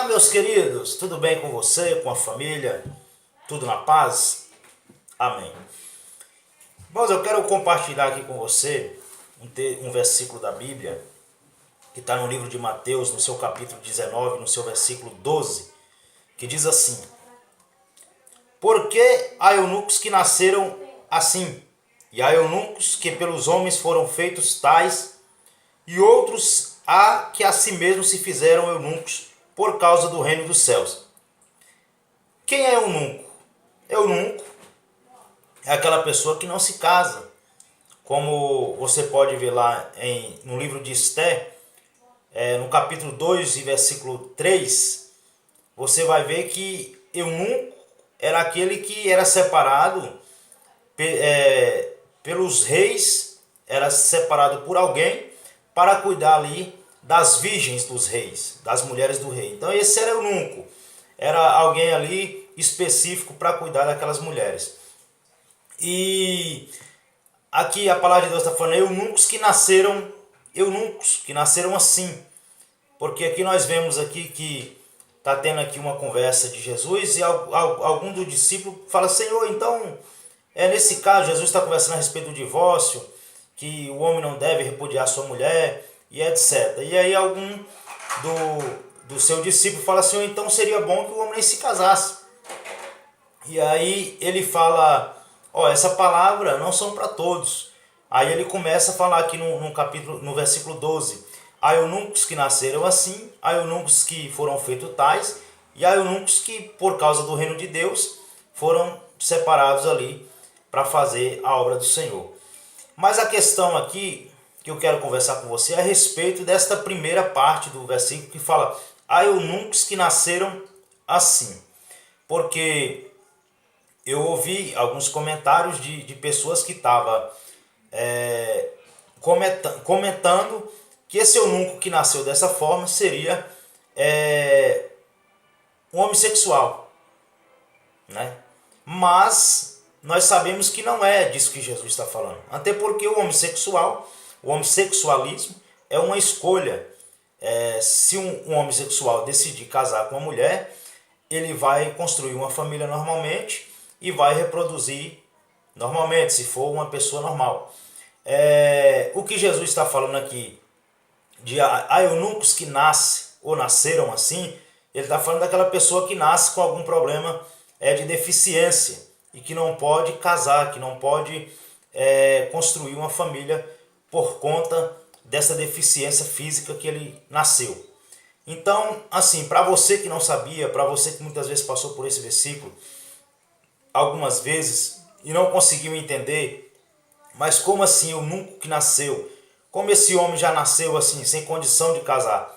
Meus queridos, tudo bem com você, com a família? Tudo na paz? Amém. Irmãos, eu quero compartilhar aqui com você um versículo da Bíblia que está no livro de Mateus, no seu capítulo 19, no seu versículo 12, que diz assim: Por que há eunucos que nasceram assim, e há eunucos que pelos homens foram feitos tais, e outros há que a si mesmos se fizeram eunucos por causa do reino dos céus. Quem é eunuco? Eunuco é aquela pessoa que não se casa. Como você pode ver lá no livro de Esté, no capítulo 2 e versículo 3, você vai ver que eunuco era aquele que era separado pelos reis, era separado por alguém para cuidar ali das virgens dos reis, das mulheres do rei. Então esse era eunuco, era alguém ali específico para cuidar daquelas mulheres. E aqui a palavra de Deus está falando eunucos que nasceram assim. Porque aqui nós vemos aqui que está tendo aqui uma conversa de Jesus e algum do discípulo fala: Senhor, então nesse caso Jesus está conversando a respeito do divórcio, que o homem não deve repudiar sua mulher e etc. E aí algum do seu discípulo fala: Senhor, então seria bom que o homem nem se casasse. E aí ele fala: essa palavra não são para todos. Aí ele começa a falar aqui no versículo 12: há eunucos que nasceram assim, há eunucos que foram feitos tais, e há eunucos que, por causa do reino de Deus, foram separados ali para fazer a obra do Senhor. Mas a questão aqui que eu quero conversar com você é a respeito desta primeira parte do versículo que fala: há eunucos que nasceram assim. Porque eu ouvi alguns comentários de pessoas que estavam comentando que esse eunuco que nasceu dessa forma seria um homossexual, né? Mas nós sabemos que não é disso que Jesus está falando. Até porque o homossexualismo é uma escolha. Se um homossexual decidir casar com uma mulher, ele vai construir uma família normalmente e vai reproduzir normalmente, se for uma pessoa normal. O que Jesus está falando aqui, de há eunucos que nascem ou nasceram assim, ele está falando daquela pessoa que nasce com algum problema de deficiência e que não pode casar, que não pode construir uma família por conta dessa deficiência física que ele nasceu. Então, assim, para você que não sabia, para você que muitas vezes passou por esse versículo algumas vezes e não conseguiu entender, mas como assim eunuco que nasceu? Como esse homem já nasceu assim, sem condição de casar?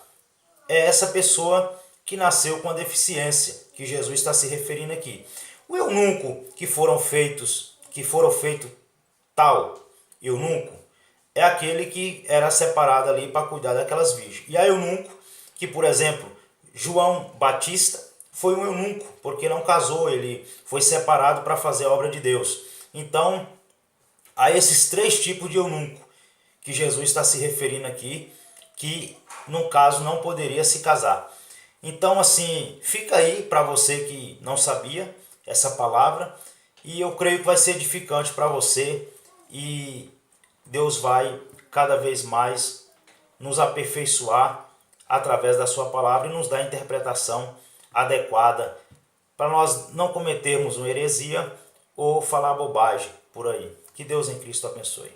É essa pessoa que nasceu com a deficiência que Jesus está se referindo aqui. O eunuco que foram feitos tal eunuco é aquele que era separado ali para cuidar daquelas virgens. E há eunuco que, por exemplo, João Batista foi um eunuco, porque não casou, ele foi separado para fazer a obra de Deus. Então, há esses três tipos de eunuco que Jesus está se referindo aqui, que no caso não poderia se casar. Então, assim, fica aí para você que não sabia essa palavra, e eu creio que vai ser edificante para você, e Deus vai cada vez mais nos aperfeiçoar através da sua palavra e nos dar a interpretação adequada para nós não cometermos uma heresia ou falar bobagem por aí. Que Deus em Cristo abençoe.